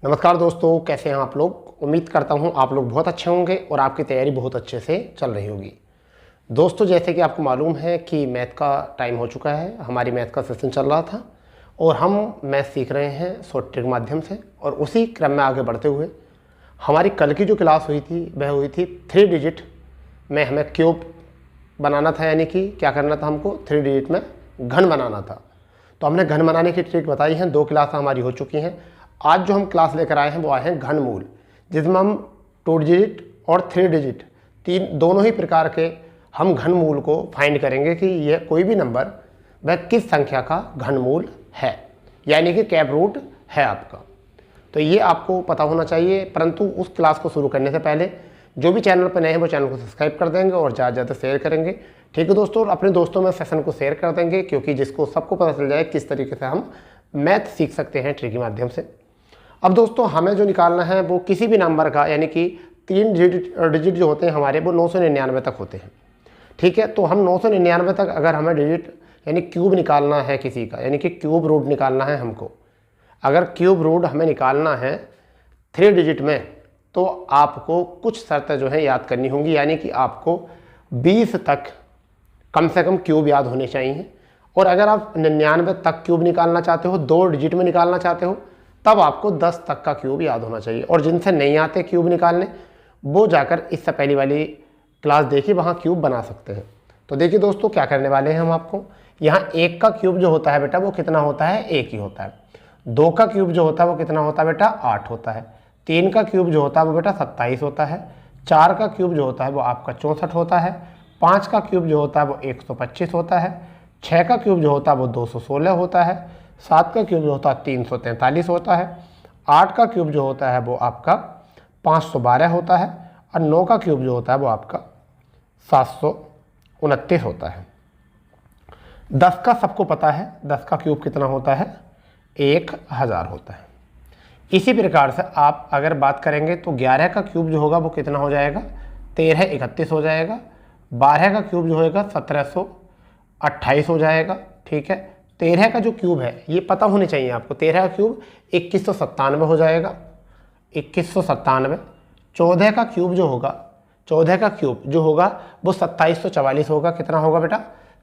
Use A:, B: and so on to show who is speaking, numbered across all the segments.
A: नमस्कार दोस्तों, कैसे हैं आप लोग। उम्मीद करता हूं आप लोग बहुत अच्छे होंगे और आपकी तैयारी बहुत अच्छे से चल रही होगी। दोस्तों, जैसे कि आपको मालूम है कि मैथ का टाइम हो चुका है। हमारी मैथ का सेशन चल रहा था और हम मैथ सीख रहे हैं शॉर्ट ट्रिक के माध्यम से। और उसी क्रम में आगे बढ़ते हुए हमारी कल की जो क्लास हुई थी वह हुई थी 3 डिजिट में हमें क्यूब बनाना था, यानी कि क्या करना था, हमको 3 डिजिट में घन बनाना था। तो हमने घन बनाने की ट्रिक बताई है। 2 क्लास हमारी हो चुकी हैं। आज जो हम क्लास लेकर आए हैं वो आए हैं घन मूल, जिसमें हम 2 डिजिट और 3 डिजिट दोनों ही प्रकार के हम घन मूल को फाइंड करेंगे कि यह कोई भी नंबर वह किस संख्या का घन मूल है, यानी कि कैप रूट है आपका। तो ये आपको पता होना चाहिए। परंतु उस क्लास को शुरू करने से पहले जो भी चैनल पर नए हैं वो चैनल को सब्सक्राइब कर देंगे और ज़्यादा से ज़्यादा शेयर करेंगे। ठीक है दोस्तों, और अपने दोस्तों में सेशन को शेयर कर देंगे, क्योंकि जिसको सबको पता चल जाए किस तरीके से हम मैथ सीख सकते हैं ट्रिक के माध्यम से। अब दोस्तों, हमें जो निकालना है वो किसी भी नंबर का, यानी कि 3 डिजिट जो होते हैं हमारे वो 999 तक होते हैं। ठीक है, तो हम 999 तक अगर हमें डिजिट यानी क्यूब निकालना है किसी का, यानी कि क्यूब रूट निकालना है हमको, अगर क्यूब रूट हमें निकालना है 3 डिजिट में, तो आपको कुछ शर्तें जो है याद करनी होंगी। यानी कि आपको 20 तक कम से कम क्यूब याद होने चाहिए। और अगर आप 99 तक क्यूब निकालना चाहते हो, 2 डिजिट में निकालना चाहते हो, तब आपको 10 तक का क्यूब याद होना चाहिए। और जिनसे नहीं आते क्यूब निकालने, वो जाकर इससे पहली वाली क्लास देखिए, वहाँ क्यूब बना सकते हैं। तो देखिए दोस्तों, क्या करने वाले हैं हम आपको। यहाँ 1 का क्यूब जो होता है बेटा वो कितना होता है, 1 ही होता है। 2 का क्यूब जो होता है वो कितना होता है बेटा, 8 होता है। 3 का क्यूब जो होता है वो बेटा 27 होता है। 4 का क्यूब जो होता है वो आपका 64 होता है। 5 का क्यूब जो होता है वो 125 होता है। 6 का क्यूब जो होता है वो 216 होता है। 7 का क्यूब जो होता है 343 होता है। 8 का क्यूब जो होता है वो आपका 512 होता है। और 9 का क्यूब जो होता है वो आपका 729 होता है। 10 का सबको पता है, 10 का क्यूब कितना होता है, 1000 होता है। इसी प्रकार से आप अगर बात करेंगे तो 11 का क्यूब जो होगा वो कितना हो जाएगा, 1331 हो जाएगा। 12 का क्यूब जो होगा 1728 हो जाएगा। ठीक है, 13 का जो क्यूब है ये पता होने चाहिए आपको। 13 का क्यूब 2197 हो जाएगा, 2197। 14 का क्यूब जो होगा, 14 का क्यूब जो होगा वो 2744 होगा। कितना होगा बेटा,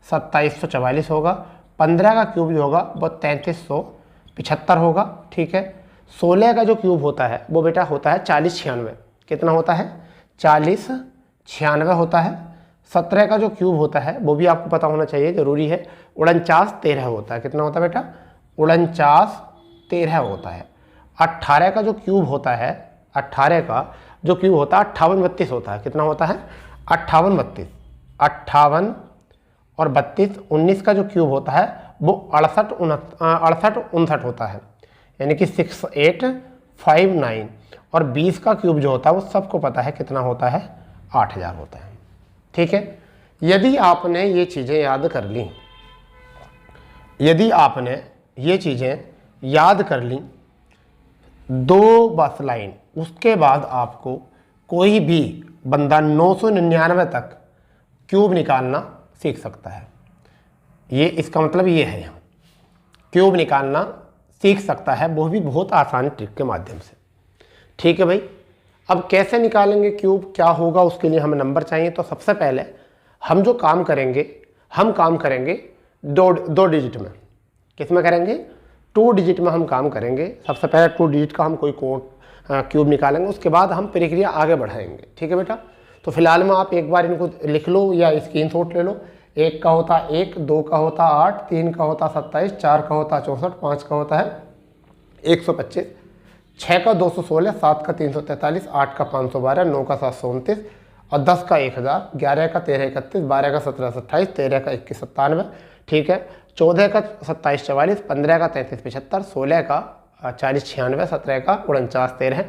A: 2744 होगा। 15 का क्यूब जो होगा वो 3375 होगा। ठीक है, 16 का जो क्यूब होता है वो बेटा होता है 4096। कितना होता है, 4096 होता है। 17 का जो क्यूब होता है वो भी आपको पता होना चाहिए, जरूरी है, 4913 होता है। कितना होता है बेटा, 4913 होता है। 18 का जो क्यूब होता है, 18 का जो क्यूब होता है 5832 होता है। कितना होता है, 5832। 58 और 32, 19 का जो क्यूब होता है वो 6859 होता है, यानी कि 6859। और 20 का क्यूब जो होता है वो सबको पता है कितना होता है, 8000 होता है। ठीक है, यदि आपने ये चीज़ें याद कर ली, यदि आपने ये चीज़ें याद कर ली 2 बस लाइन, उसके बाद आपको कोई भी बंदा 999 तक क्यूब निकालना सीख सकता है। ये इसका मतलब ये है, क्यूब निकालना सीख सकता है, वो भी बहुत आसान ट्रिक के माध्यम से। ठीक है भाई, अब कैसे निकालेंगे क्यूब, क्या होगा, उसके लिए हमें नंबर चाहिए। तो सबसे पहले हम जो काम करेंगे, हम काम करेंगे 2 डिजिट में। किस में करेंगे, 2 डिजिट में हम काम करेंगे। सबसे पहले 2 डिजिट का हम कोई क्यूब निकालेंगे, उसके बाद हम प्रक्रिया आगे बढ़ाएंगे। ठीक है बेटा, तो फिलहाल में आप एक बार इनको लिख लो या स्क्रीनशॉट ले लो। 1 का होता 1, 2 का होता 8, 3 का होता 27, 4 का होता 64, 5 का होता है 125, 6 का 216, 7 का 343, 8 का 512, 9 का 729 और 10 का 1000, 11 का 1331, 12 का 1728, 13 का 2197। ठीक है, 14 का 2744, 15 का 3375, 16 का 4096, 17 का 4913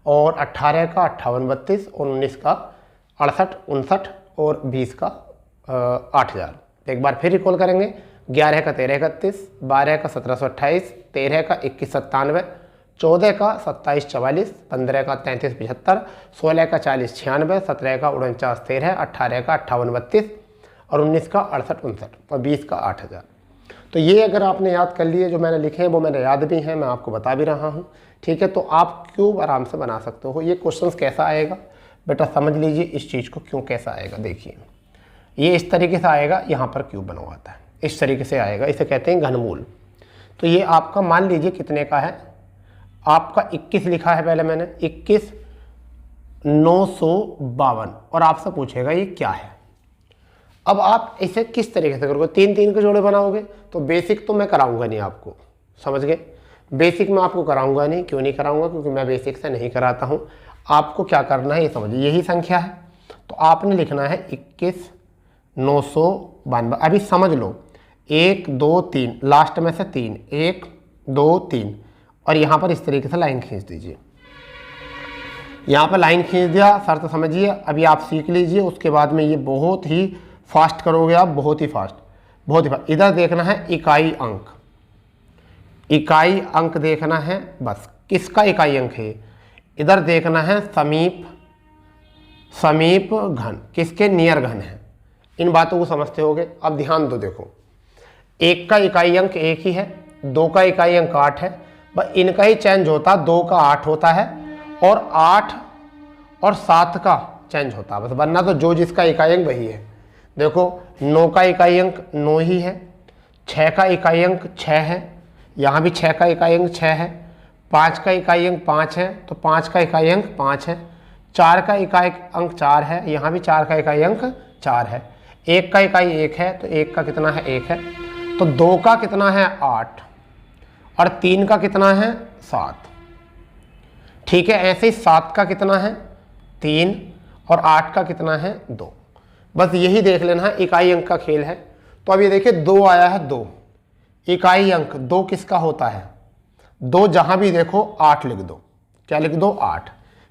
A: और 18 का 5832 और 19 का 6859 और 20 का 8000। एक बार फिर रिकॉल करेंगे, 11 का 1331, 12 का 1728, 13 का 2197, 14 का 2744, 15 का 3375, 16 का 4096, 17 का 4913, 18 का 5832 और 19 का 6859 और 20 का 8000। तो ये अगर आपने याद कर लिए, जो मैंने लिखे हैं वो मैंने याद भी हैं, मैं आपको बता भी रहा हूँ, ठीक है। तो आप क्यूब आराम से बना सकते हो। ये क्वेश्चंस कैसा आएगा बेटा, समझ लीजिए इस चीज़ को क्यों कैसा आएगा। देखिए ये इस तरीके से आएगा, यहाँ पर क्यूब बनवाता है, इस तरीके से आएगा, इसे कहते हैं घनमूल। तो ये आपका मान लीजिए कितने का है, आपका 21 लिखा है, पहले मैंने 21 952, और आपसे पूछेगा ये क्या है। अब आप इसे किस तरीके से करोगे, 3-3 के जोड़े बनाओगे। तो बेसिक तो मैं कराऊंगा नहीं आपको, समझ गए। बेसिक मैं आपको कराऊंगा नहीं, क्यों नहीं कराऊंगा, क्योंकि मैं बेसिक से नहीं कराता हूँ। आपको क्या करना है ये समझिए, यही संख्या है तो आपने लिखना है 21 952। अभी समझ लो 1 2 3, लास्ट में से 3, 1 2 3, और यहाँ पर इस तरीके से लाइन खींच दीजिए। यहाँ पर लाइन खींच दिया, शर्त समझिए। अभी आप सीख लीजिए, उसके बाद में ये बहुत ही फास्ट करोगे आप, बहुत ही फास्ट। इधर देखना है इकाई अंक, इकाई अंक देखना है बस। किसका इकाई अंक है, इधर देखना है समीप घन, किसके नियर घन है। इन बातों को समझते होगे। अब ध्यान दो, देखो 1 का इकाई अंक 1 ही है, 2 का इकाई अंक 8 है, बस इनका ही चेंज होता, 2 का 8 होता है, और 8 और 7 का चेंज होता है बस, वरना तो जो जिसका इकाई अंक वही है। देखो 9 का इकाई अंक 9 ही है, 6 का इकाई अंक 6 है, यहाँ भी 6 का इकाई अंक 6 है, 5 का इकाई अंक 5 है, तो 5 का इकाई अंक 5 है, 4 का इकाई अंक 4 है, यहाँ भी 4 का इकाई अंक 4 है, 1 का इकाई 1 है, तो 1 का कितना है 1 है, तो 2 का कितना है 8, और 3 का कितना है 7, ठीक है। ऐसे ही 7 का कितना है 3, और 8 का कितना है 2। बस यही देख लेना है, इकाई अंक का खेल है। तो अब ये देखिए 2 आया है, 2 इकाई अंक, 2 किसका होता है, 2 जहां भी देखो 8 लिख दो। क्या लिख दो 8,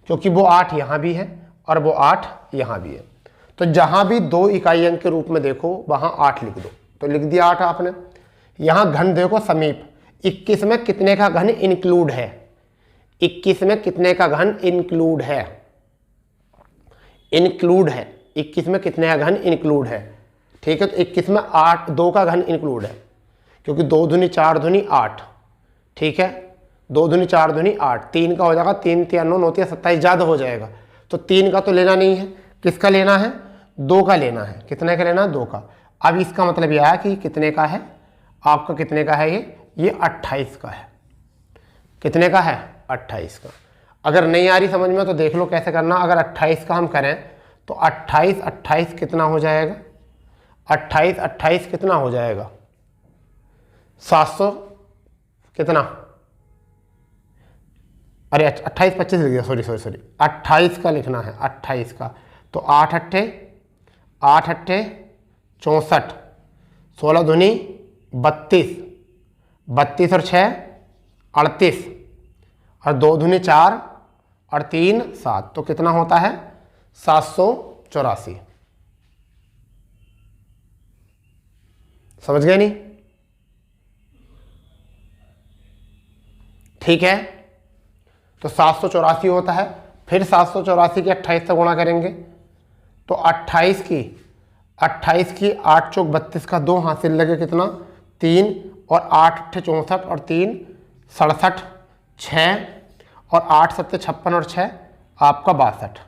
A: क्योंकि वो 8 यहाँ भी है और वो 8 यहाँ भी है। तो जहां भी 2 इकाई अंक के रूप में देखो वहां 8 लिख दो। तो लिख दिया 8 आपने। यहाँ घन देखो समीप, 21 में कितने का घन इंक्लूड है, 21 में कितने का घन इंक्लूड है, 21 में कितने का घन इंक्लूड है, ठीक है। तो 21 में 2 का घन इंक्लूड है, क्योंकि 2 दूनी 4 दूनी 8, ठीक है। 2 दूनी 4 दूनी 8, 3 का हो जाएगा 3 3 9 9 27, ज़्यादा हो जाएगा। तो 3 का तो लेना नहीं है, किसका लेना है 2 का लेना है। कितने का लेना है 2 का। अब इसका मतलब यह है कि कितने का है आपका, कितने का है ये 28 का है। कितने का है 28 का। अगर नहीं आ रही समझ में तो देख लो कैसे करना। अगर 28 का हम करें तो 28 कितना हो जाएगा, 28 कितना हो जाएगा 700 कितना, अरे 28 25 लिख दिया, सॉरी 28 का लिखना है, 28 का। तो 8 अट्ठे 64, 16 दूनी 32, 32 और 6 38, और 2 दूनी 4 और 3 7, तो कितना होता है 784। समझ गए नहीं, ठीक है। तो 784 होता है। फिर 784 की 28 से गुणा करेंगे तो 28 की 8 चौक 32 का 2 हासिल लगे कितना 3, और 8 अट्ठे 64 और 3 67, 6 और 8 सत्ते 56 और 6 आपका 62।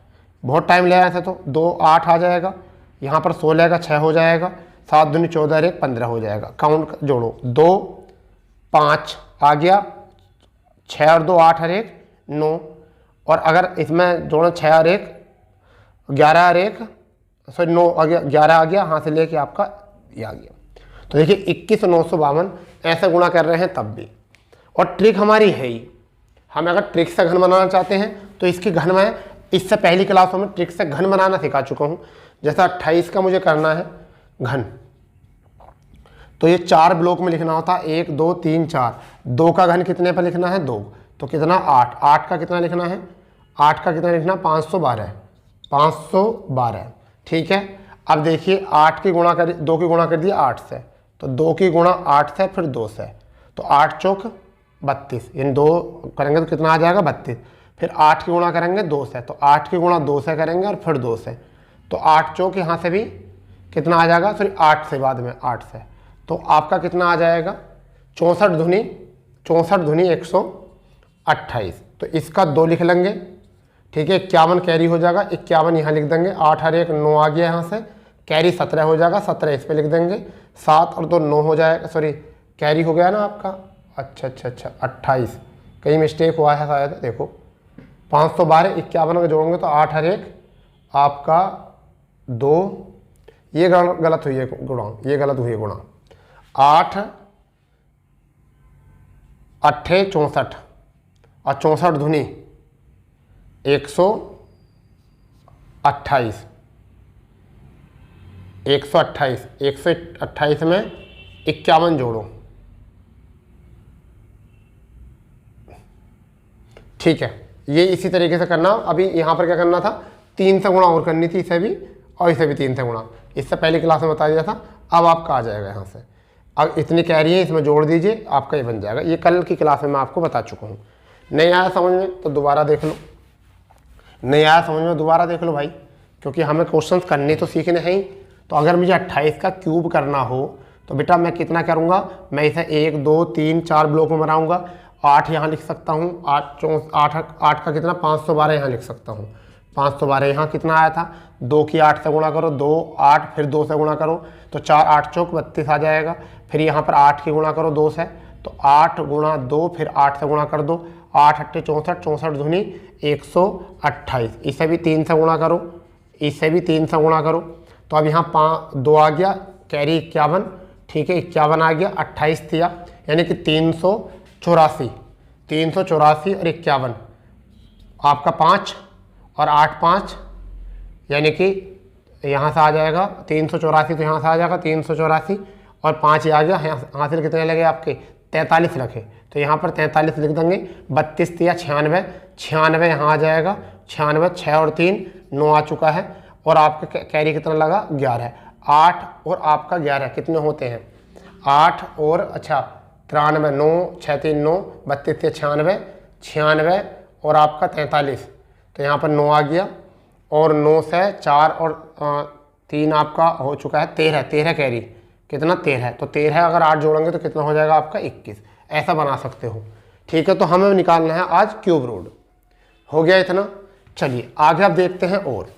A: बहुत टाइम ले ऐसे तो 2 8 आ जाएगा, यहाँ पर 16 का 6 हो जाएगा, 7 दूनी 14 और 1 15 हो जाएगा। काउंट जोड़ो 2 5 आ गया, 6 और 2 8 और 1 9, और अगर इसमें जोड़ो 6 और 1 11 और 1 सॉरी 9 आ गया, 11 आ गया, यहाँ से लेके आपका ये आ गया। तो देखिए 21 952 ऐसे गुणा कर रहे हैं तब भी। और ट्रिक हमारी है ही, हम अगर ट्रिक से घन बनाना चाहते हैं तो इसकी घन मैं इससे पहली क्लासों में ट्रिक से घन बनाना सिखा चुका हूँ। जैसा 28 का मुझे करना है घन, तो ये 4 ब्लॉक में लिखना होता है 1 2 3 4। 2 का घन कितने पर लिखना है 2, तो कितना 8, 8 का कितना लिखना है 8 का कितना लिखना 512, ठीक है। अब देखिए 8 की गुणा कर 2 की गुणा कर दिया 8 से, तो 2 की गुणा 8 से फिर 2 से, तो 8 चौक 32, इन 2 करेंगे तो कितना आ जाएगा 32। फिर 8 की गुणा करेंगे 2 से, तो 8 की गुणा 2 से करेंगे और फिर 2 से, तो 8 चौक यहाँ से भी कितना आ जाएगा, सॉरी 8 से बाद में 8 से, तो आपका कितना आ जाएगा 64 दूनी 128। तो इसका 2 लिख लेंगे, ठीक है। 51 कैरी हो जाएगा, 51 यहाँ लिख देंगे, 8 और 1 9 आ गया यहाँ से, कैरी 17 हो जाएगा, 17 इस पे लिख देंगे, 7 और 2 9 हो जाएगा, सॉरी कैरी हो गया ना आपका, अच्छा 28, कहीं मिस्टेक हुआ है शायद, देखो 512 51 अगर जोड़ोगे तो 8 और 1 आपका 2, ये गलत हुई है गुणा, ये गलत हुई है गुणा, 8 8 64 और 64 धुनी 128 128 में 51 जोड़ो, ठीक है। ये इसी तरीके से करना। अभी यहाँ पर क्या करना था, 3 से गुणा और करनी थी, इसे भी और इसे भी 3 से गुणा, इससे पहले क्लास में बता दिया था। अब आपका आ जाएगा यहाँ से, अब इतनी कैरी है इसमें जोड़ दीजिए, आपका ये बन जाएगा। ये कल की क्लास में मैं आपको बता चुका हूँ। नहीं आया समझ में तो दोबारा देख लो, नहीं आया समझ में दोबारा देख लो भाई, क्योंकि हमें क्वेश्चंस करने तो सीखने हैं ही। तो अगर मुझे 28 का क्यूब करना हो तो बेटा मैं कितना करूँगा, मैं इसे 1 2 3 4 ब्लॉक में बनाऊँगा। 8 यहाँ लिख सकता हूँ, 8 का कितना 512 यहाँ लिख सकता हूँ, 512 यहाँ कितना आया था, 2 की 8 से गुणा करो, 2 8 फिर 2 से गुणा करो तो 4 8 चौक 32 आ जाएगा। फिर यहाँ पर 8 की गुणा करो 2 से, तो 8 गुणा 2 फिर 8 से गुणा कर दो, 8 8 64 64 दूनी 128, इसे भी 3 से गुणा करो, इसे भी 3 से गुणा करो। तो अब यहाँ 2 आ गया, कैरी 51, ठीक है 51 आ गया, 28 दिया, यानी कि 384 और 51 आपका 5 और 8 5, यानी कि यहाँ से आ जाएगा 384, तो यहाँ से आ जाएगा 384 और 5 ही आ गया। हासिल कितने लगे आपके 43 रखे, तो यहाँ पर 43 लिख देंगे। 32 दिया 96, 96 यहाँ आ जाएगा, 96 6 और 3 9 आ चुका है। और आपका कैरी कितना लगा 11, 8 और आपका 11 कितने होते हैं 8 और अच्छा 93, 9 6 3 9, 32 से 96 96 और आपका 43, तो यहाँ पर 9 आ गया। और 9 से 4 और 3 आपका हो चुका है 13 कैरी कितना 13, तो 13 अगर 8 जोड़ेंगे तो कितना हो जाएगा आपका 21, ऐसा बना सकते हो, ठीक है। तो हमें निकालना है आज क्यूब रूट, हो गया इतना। चलिए आगे आप देखते हैं और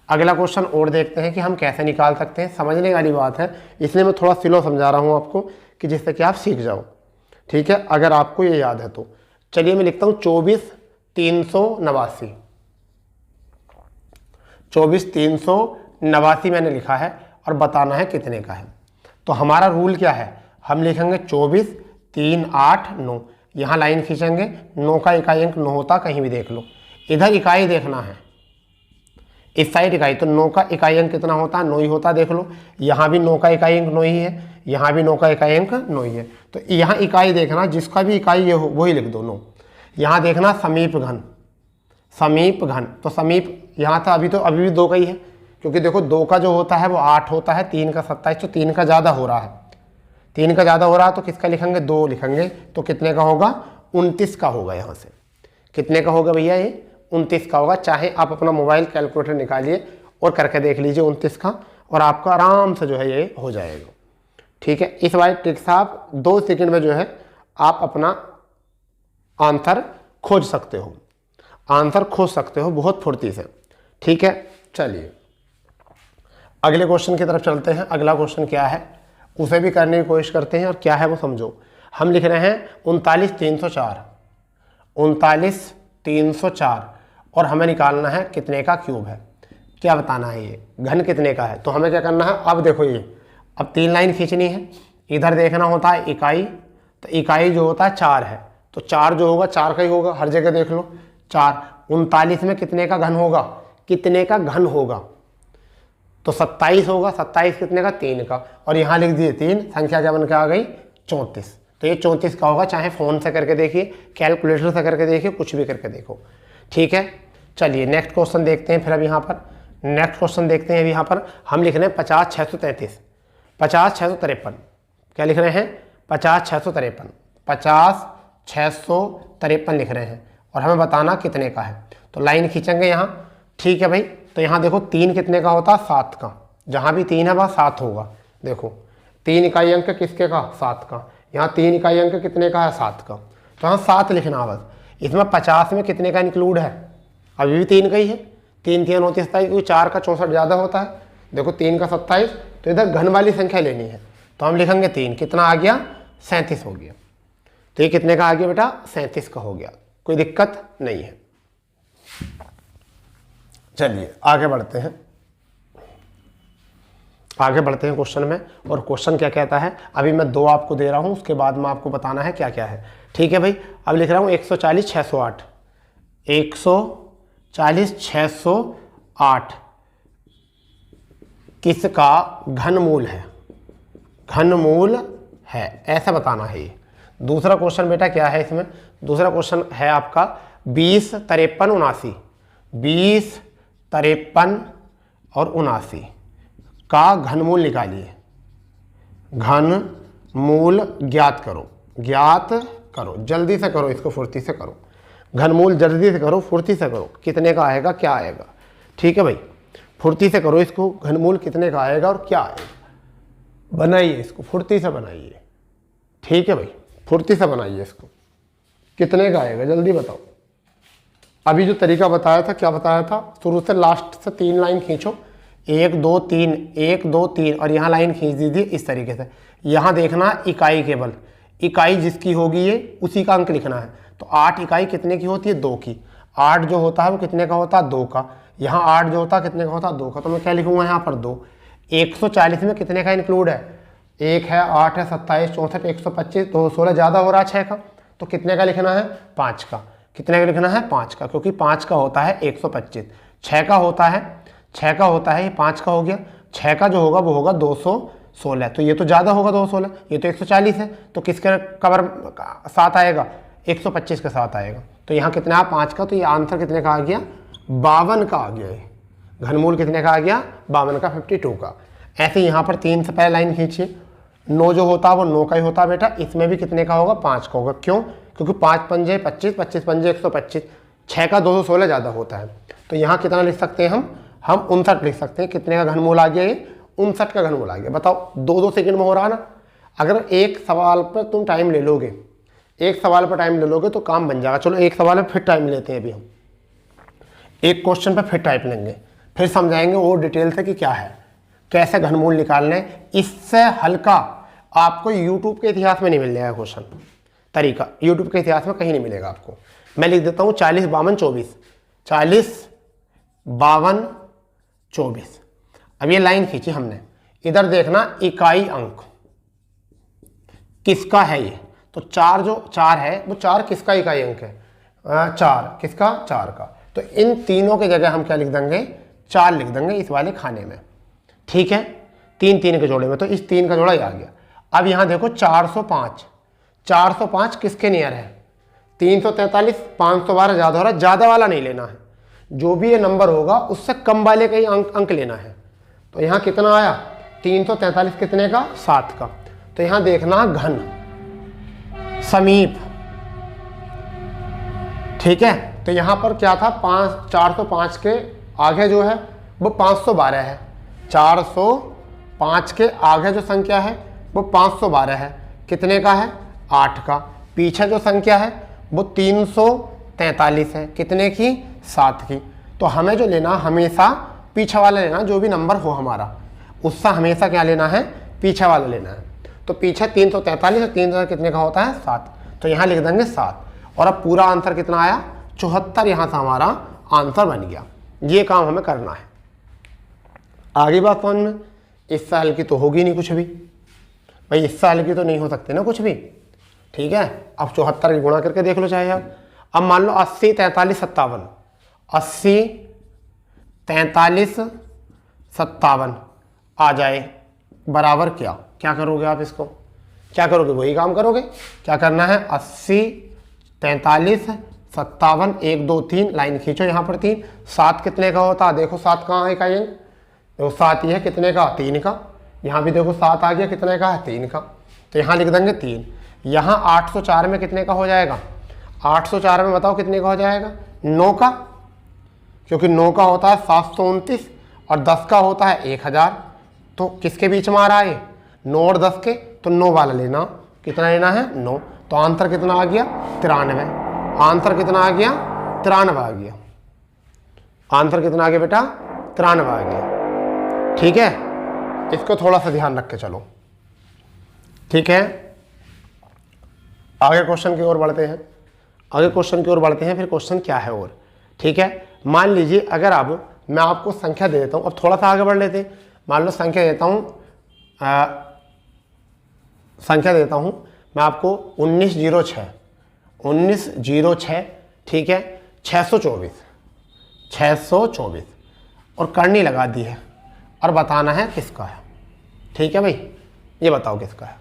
A: अगला क्वेश्चन और देखते हैं कि हम कैसे निकाल सकते हैं। समझने वाली बात है, इसलिए मैं थोड़ा स्लो समझा रहा हूँ आपको कि जिससे कि आप सीख जाओ, ठीक है, अगर आपको ये याद है तो। चलिए मैं लिखता हूँ 24 389 मैंने लिखा है और बताना है कितने का है। तो हमारा रूल क्या है, हम लिखेंगे 24 3 8 9, यहाँ लाइन खींचेंगे, 9 का इकाई अंक 9 होता, कहीं भी देख लो, इधर इकाई देखना है, इस साइड इकाई, तो 9 का इकाई अंक कितना होता है 9 ही होता, देख लो यहाँ भी 9 का इकाई अंक 9 ही है, यहाँ भी 9 का इकाई अंक 9 ही है। तो यहाँ इकाई देखना, जिसका भी इकाई ये हो वही लिख दो 9। यहाँ देखना समीप घन, तो समीप यहाँ था, अभी भी 2 का ही है, क्योंकि देखो 2 का जो होता है वो 8 होता है, 3 का 27, तो 3 का ज़्यादा हो रहा है, 3 का ज़्यादा हो रहा है, तो किसका लिखेंगे 2 लिखेंगे, तो कितने का होगा 29 का होगा। यहाँ से कितने का होगा भैया, ये 29 का होगा। चाहे आप अपना मोबाइल कैलकुलेटर निकालिए और करके देख लीजिए 29 का, और आपका आराम से जो है ये हो जाएगा, ठीक है। इस वाली ट्रिक से आप 2 सेकंड में जो है आप अपना आंसर खोज सकते हो, बहुत फुर्ती से, ठीक है। चलिए अगले क्वेश्चन की तरफ चलते हैं। अगला क्वेश्चन क्या है उसे भी करने की कोशिश करते हैं, और क्या है वो समझो। हम लिख रहे हैं 39 304 और हमें निकालना है कितने का क्यूब है, क्या बताना है, ये घन कितने का है। तो हमें क्या करना है, अब देखो ये अब 3 लाइन खींचनी है, इधर देखना होता है इकाई, तो इकाई जो होता है 4 है, तो 4 जो होगा 4 का ही होगा, हर जगह देख लो 4। 39 में कितने का घन होगा, तो 27 होगा, 27 कितने का 3 का, और यहाँ लिख दिए 3, संख्या क्या बन के आ गई 34, तो ये 34 का होगा। चाहे फ़ोन से करके देखिए, कैलकुलेटर से करके देखिए, कुछ भी करके देखो, ठीक है। चलिए नेक्स्ट क्वेश्चन देखते हैं। फिर अब यहाँ पर नेक्स्ट क्वेश्चन देखते हैं। अब यहाँ पर हम लिख रहे हैं 50 633, क्या लिख रहे हैं 50 653 लिख रहे हैं, और हमें बताना कितने का है। तो लाइन खींचेंगे यहाँ, ठीक है भाई। तो यहाँ देखो 3 कितने का होता है 7 का, जहाँ भी 3 है वहाँ 7 होगा। देखो 3 इकाई अंक किसके का, 7 का। यहाँ 3 इकाई अंक कितने का है, 7 का। तो यहाँ 7 लिखना बस। इसमें 50 में कितने का इंक्लूड है, अभी भी 3 का ही है। 3 3 होती है 27, क्योंकि 4 का 64 ज़्यादा होता है। देखो 3 का 27, तो इधर घन वाली संख्या लेनी है, तो हम लिखेंगे 3, कितना आ गया, 37 हो गया। तो ये कितने का आ गया बेटा, 37 का हो गया, कोई दिक्कत नहीं है। चलिए आगे बढ़ते हैं, आगे बढ़ते हैं क्वेश्चन में। और क्वेश्चन क्या कहता है, अभी मैं 2 आपको दे रहा हूं, उसके बाद में आपको बताना है क्या क्या है। ठीक है भाई, अब लिख रहा हूं 140 608, 140 608 किसका घनमूल है, घनमूल है, ऐसा बताना है ये। दूसरा क्वेश्चन बेटा क्या है इसमें, दूसरा क्वेश्चन है आपका 20 53 79, 20 53 और 79 का घनमूल निकालिए। घनमूल ज्ञात करो, ज्ञात करो, जल्दी से करो इसको, फुर्ती से करो, घनमूल जल्दी से करो, फुर्ती से करो, कितने का आएगा, क्या आएगा। ठीक है भाई, फुर्ती से करो इसको, घनमूल कितने का आएगा और क्या आएगा, बनाइए इसको, फुर्ती से बनाइए। ठीक है भाई, फुर्ती से बनाइए इसको, कितने का आएगा जल्दी बताओ। अभी जो तरीका बताया था, क्या बताया था, शुरू से लास्ट से 3 लाइन खींचो, 1 2 3 1 2 3, और यहाँ लाइन खींच दीजिए इस तरीके से। यहाँ देखना इकाई, केवल इकाई जिसकी होगी ये उसी का अंक लिखना है। तो 8 इकाई कितने की होती है, 2 की। 8 जो होता है वो कितने का होता है, 2 का। यहाँ 8 जो होता है कितने का होता है, 2 का। तो मैं क्या लिखूंगा यहाँ पर 2। 140 में कितने का इंक्लूड है, 1 है, 8 है, 27 64 125, तो 16 ज़्यादा हो रहा है 6 का, तो कितने का लिखना है, 5 का। कितने का लिखना है, 5 का, क्योंकि 5 का होता है 125, 6 का होता है, 6 का होता है, ये 5 का हो गया, 6 का जो होगा वो होगा 216, तो ये तो ज़्यादा होगा 216, ये तो 140 है, तो किसके कवर साथ आएगा, 125 के साथ आएगा। तो यहाँ कितना है, 5 का, तो ये आंसर कितने का आ गया, 52 का आ गया। ये घनमूल कितने का आ गया, 52 का, 52 का। ऐसे यहाँ पर 3 से पहले लाइन खींचिए, 9 जो होता है वो 9 का ही होता है बेटा, इसमें भी कितने का होगा, 5 का होगा। क्यों, क्योंकि 5 पंजे 25, 25 पंजे 125, 6 का 216 ज़्यादा होता है। तो यहाँ कितना लिख सकते हैं हम 59 लिख सकते हैं। कितने का घनमूल आ गया, ये 59 का घनमूल आ गया। बताओ 2-2 सेकंड में हो रहा ना। अगर एक सवाल पर तुम टाइम ले लोगे, एक सवाल पर टाइम ले लोगे तो काम बन जाएगा। चलो एक सवाल पर फिर टाइम लेते हैं, अभी हम एक क्वेश्चन पर फिर टाइप लेंगे, फिर समझाएंगे और डिटेल से कि क्या है, कैसे घनमूल निकालने। इससे हल्का आपको यूट्यूब के इतिहास में नहीं मिल जाएगा क्वेश्चन तरीका, यूट्यूब के इतिहास में कहीं नहीं मिलेगा आपको। मैं लिख देता हूँ 40 52 24, 40 52 24। अब ये लाइन खींची हमने, इधर देखना इकाई अंक किसका है ये, तो 4 जो 4 है वो 4 किसका इकाई अंक है, 4 किसका, 4 का। तो इन तीनों की जगह हम क्या लिख देंगे, 4 लिख देंगे इस वाले खाने में। ठीक है, 3 3 के जोड़े में, तो इस 3 का जोड़ा ही आ गया। अब यहाँ देखो 405, 405 किसके नियर है, 343, 512 ज़्यादा हो रहा है, ज़्यादा वाला नहीं लेना है, जो भी ये नंबर होगा उससे कम वाले का ही अंक लेना है। तो यहाँ कितना आया, 343 कितने का, 7 का। तो यहाँ देखना घन समीप, ठीक है। तो यहाँ पर क्या था, 405 के आगे जो है वो 512 है, 405 के आगे जो संख्या है वो 512 है, कितने का है, 8 का। पीछे जो संख्या है वो 343 है, कितने की, 7 की। तो हमें जो लेना, हमेशा पीछे वाला लेना, जो भी नंबर हो हमारा उससे हमेशा क्या लेना है, पीछे वाला लेना है। तो पीछे 343 और 3 कितने का होता है, 7। तो यहाँ लिख देंगे 7। और अब पूरा आंसर कितना आया, 74, यहाँ से हमारा आंसर बन गया। ये काम हमें करना है। आगे बात समझ में, इससे हल की तो होगी नहीं कुछ भी भाई, इससे हल की तो नहीं हो सकती ना कुछ भी। ठीक है, अब 74 की गुणा करके देख लो चाहे आप। अब मान लो 80 43 57, 80 43 57 आ जाए बराबर क्या, क्या करोगे आप इसको, क्या करोगे, वही काम करोगे। क्या करना है, 80 43 57 1 2 3, लाइन खींचो यहाँ पर 3। 7 कितने का होता है, देखो 7 कहाँ है इकाई, देखो 7 ये है, कितने का, 3 का। यहाँ भी देखो 7 आ गया, कितने का है, 3 का। तो यहाँ लिख देंगे 3। यहाँ 804 में कितने का हो जाएगा, 804 में बताओ कितने का हो जाएगा, 9 का, क्योंकि 9 का होता है 729 और 10 का होता है 1000। तो किसके बीच में आ रहा है, 9 और 10 के, तो 9 वाला लेना। कितना लेना है? 9। तो आंसर कितना आ गया? 93। आंसर कितना आ गया? 93 आ गया। आंसर कितना आ गया बेटा? 93 आ गया। ठीक है, इसको थोड़ा सा ध्यान रख के चलो। ठीक है, आगे क्वेश्चन की ओर बढ़ते हैं। आगे क्वेश्चन की ओर बढ़ते हैं। फिर क्वेश्चन क्या है और? ठीक है, मान लीजिए अगर अब मैं आपको संख्या दे देता हूं, अब थोड़ा सा आगे बढ़ लेते हैं। मान लो संख्या देता हूं, संख्या देता हूं मैं आपको 1906, 1906, ठीक है, 624, 624 और करनी लगा दी है और बताना है किसका है। ठीक है भाई, ये बताओ किसका है।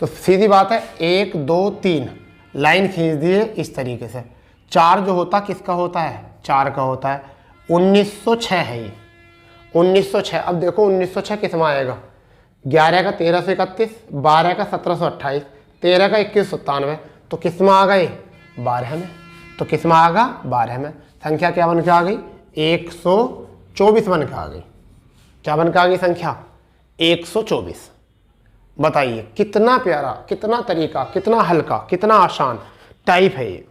A: तो सीधी बात है, 1 2 3 लाइन खींच दिए इस तरीके से। 4 जो होता किसका होता है? 4 का होता है। 1906 है ये, 1906। अब देखो 1906 किस में आएगा? 11 का 1331, 12 का 1728, 13 का 2197, तो किस में आ गए? 12 में। तो किस में आ गया? 12 में। संख्या क्या बन के आ गई? 124 बन के आ गई। क्या बन के आ गई संख्या? 124। बताइए कितना प्यारा, कितना तरीका, कितना हल्का, कितना आसान टाइप है ये।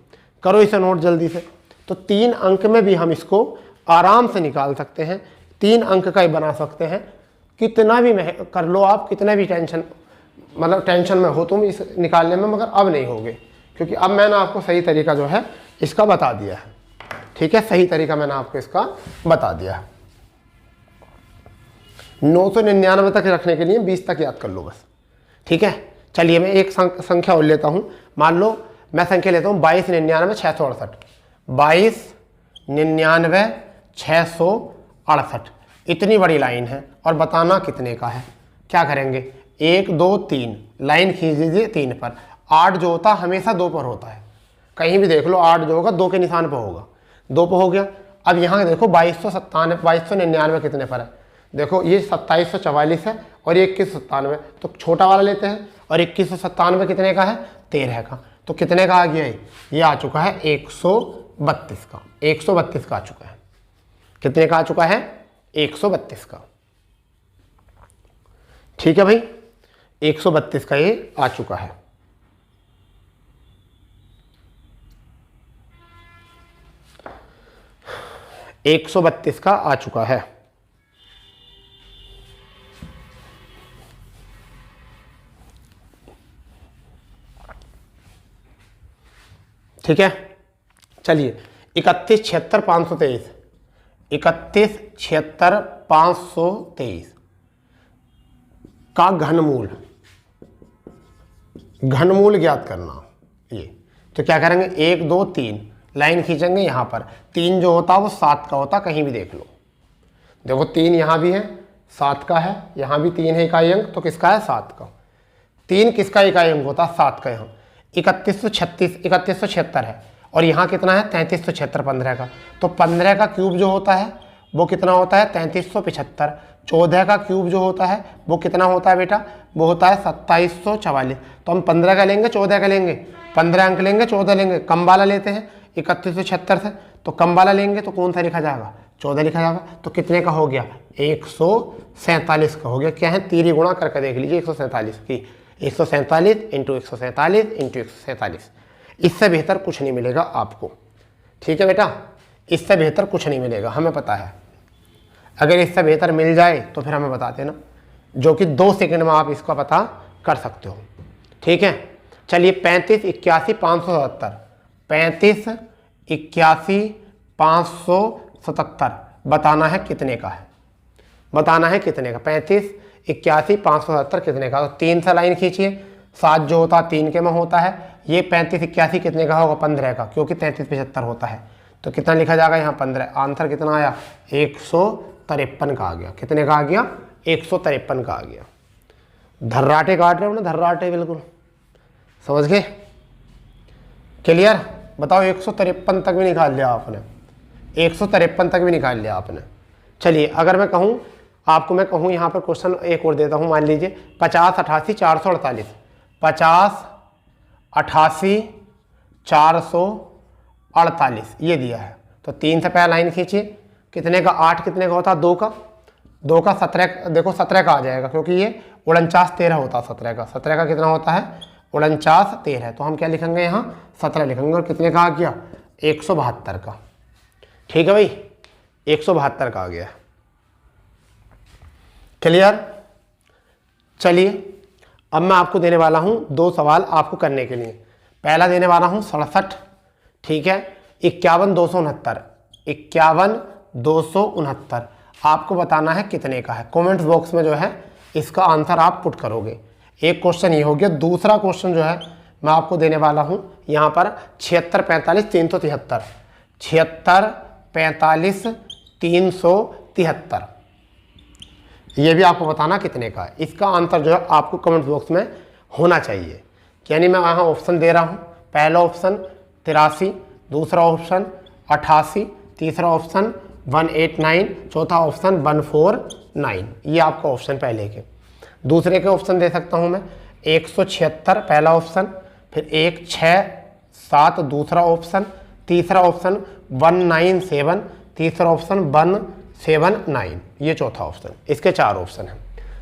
A: करो इसे नोट जल्दी से। तो 3 अंक में भी हम इसको आराम से निकाल सकते हैं। 3 अंक का ही बना सकते हैं। कितना भी कर लो आप, कितना भी टेंशन, मतलब टेंशन में हो तुम इस निकालने में, मगर अब नहीं होगे, क्योंकि अब मैंने आपको सही तरीका जो है इसका बता दिया है। ठीक है, सही तरीका मैंने आपको इसका बता दिया है। 999 तक रखने के लिए 20 तक याद कर लो बस। ठीक है, चलिए मैं एक संख्या और लेता हूं। मान लो मैं संख्या लेता हूं 2299 668, 2299 668। इतनी बड़ी लाइन है और बताना कितने का है। क्या करेंगे? 1 2 3 लाइन खींच दीजिए 3 पर। 8 जो होता हमेशा 2 पर होता है, कहीं भी देख लो 8 जो होगा 2 के निशान पर होगा। 2 पर हो गया। अब यहाँ देखो 2299 कितने पर है? देखो ये 2744 है और ये 2197, तो छोटा वाला लेते हैं। और 2197 कितने का है? 13 का। तो कितने का आ गया ये आ चुका है 132 का। 132 का आ चुका है। कितने का आ चुका है? 132 का। ठीक है भाई, 132 का ये आ चुका है। एक 132 का आ चुका है। ठीक है, चलिए 31 76 523, 31 76 523 का घनमूल, घनमूल ज्ञात करना। ये तो क्या करेंगे? 1 2 3 लाइन खींचेंगे। यहाँ पर 3 जो होता है वो 7 का होता, कहीं भी देख लो। देखो 3 यहाँ भी है, 7 का है, यहाँ भी 3 है इकाई अंक, तो किसका है? 7 का। 3 किसका इकाई अंक होता है? 7 का। यहाँ 3136 3176 है और यहाँ कितना है? 3376 15 का। तो 15 का क्यूब जो होता है वो कितना होता है? 3375। 14 का क्यूब जो होता है वो कितना होता है बेटा? वो होता है 2744। तो हम 15 का लेंगे 14 का लेंगे? 15 अंक लेंगे 14 लेंगे? कम वाला लेते हैं 3176 से, तो कम वाला लेंगे तो कौन सा लिखा जाएगा? 14 लिखा जाएगा। तो कितने का हो गया? 147 का हो गया। क्या है? तीरी गुणा करके देख लीजिए 147 की। 147 इंटू 147 इंटू 147। इससे बेहतर कुछ नहीं मिलेगा आपको। ठीक है बेटा, इससे बेहतर कुछ नहीं मिलेगा, हमें पता है। अगर इससे बेहतर मिल जाए तो फिर हमें बता देना, जो कि 2 सेकंड में आप इसका पता कर सकते हो। ठीक है, चलिए 35 81 577, 35 81 577 बताना है कितने का है? बताना है कितने का? 35 81 577 कितने का? तो 3 से लाइन खींचिए। 7 जो होता है 3 के में होता है। ये 35 81 कितने का होगा? 15 का, क्योंकि 33 75 होता है। तो कितना लिखा जाएगा यहाँ? 15। आंसर कितना आया? 153 का आ गया। कितने का आ गया? 153 का आ गया। धर्राटे काट रहे हो ना, धर्राटे, बिल्कुल समझ गए? क्लियर? बताओ 153 तक भी निकाल लिया आपने, 153 तक भी निकाल लिया आपने। चलिए अगर मैं कहूँ आपको, मैं कहूँ यहाँ पर क्वेश्चन एक और देता हूँ। मान लीजिए 50 88 448, 50 88 448 ये दिया है। तो 3 से पहले लाइन खींचिए। कितने का? 8 कितने का होता है? 2 का। 2 का 17, देखो 17 का आ जाएगा क्योंकि ये 49 13 होता है 17 का। 17 का कितना होता है? 49 13। तो हम क्या लिखेंगे यहाँ? 17 लिखेंगे। और कितने का आ गया? 172 का। ठीक है भाई, 172 का आ गया। क्लियर? चलिए अब मैं आपको देने वाला हूँ 2 सवाल आपको करने के लिए। पहला देने वाला हूँ 67, ठीक है, 51 269, 51 269 आपको बताना है कितने का है। कमेंट्स बॉक्स में जो है इसका आंसर आप पुट करोगे। एक क्वेश्चन ये हो गया। दूसरा क्वेश्चन जो है मैं आपको देने वाला हूँ यहाँ पर 76 45 373, 76 45 373, ये भी आपको बताना कितने का है। इसका आंसर जो है आपको कमेंट बॉक्स में होना चाहिए। यानी मैं वहाँ ऑप्शन दे रहा हूँ। पहला ऑप्शन 83, दूसरा ऑप्शन 88, तीसरा ऑप्शन 189, चौथा ऑप्शन 149। ये आपका ऑप्शन पहले के। दूसरे के ऑप्शन दे सकता हूँ मैं 176 पहला ऑप्शन, फिर 167 दूसरा ऑप्शन, तीसरा ऑप्शन 197, तीसरा ऑप्शन 179, ये चौथा ऑप्शन। इसके 4 ऑप्शन हैं।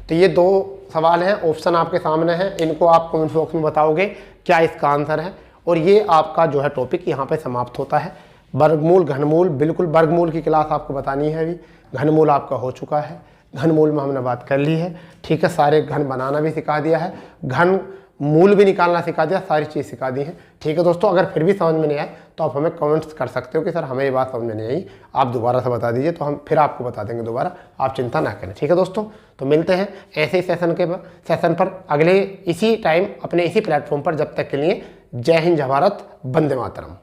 A: तो ये 2 सवाल हैं, ऑप्शन आपके सामने हैं। इनको आप कमेंट बॉक्स में बताओगे क्या इसका आंसर है। और ये आपका जो है टॉपिक यहाँ पे समाप्त होता है। वर्गमूल घनमूल, बिल्कुल वर्गमूल की क्लास आपको बतानी है अभी। घनमूल आपका हो चुका है, घनमूल में हमने बात कर ली है, ठीक है। सारे घन बनाना भी सिखा दिया है, घन मूल भी निकालना सिखा दिया, सारी चीज़ सिखा दी है, ठीक है दोस्तों। अगर फिर भी समझ में नहीं आए तो आप हमें कमेंट्स कर सकते हो कि सर हमें ये बात समझ में नहीं आई, आप दोबारा से बता दीजिए, तो हम फिर आपको बता देंगे दोबारा। आप चिंता ना करें, ठीक है दोस्तों। तो मिलते हैं ऐसे ही सेशन पर अगले इसी टाइम अपने इसी प्लेटफॉर्म पर। जब तक के लिए जय हिंद, जय भारत, वंदे मातरम।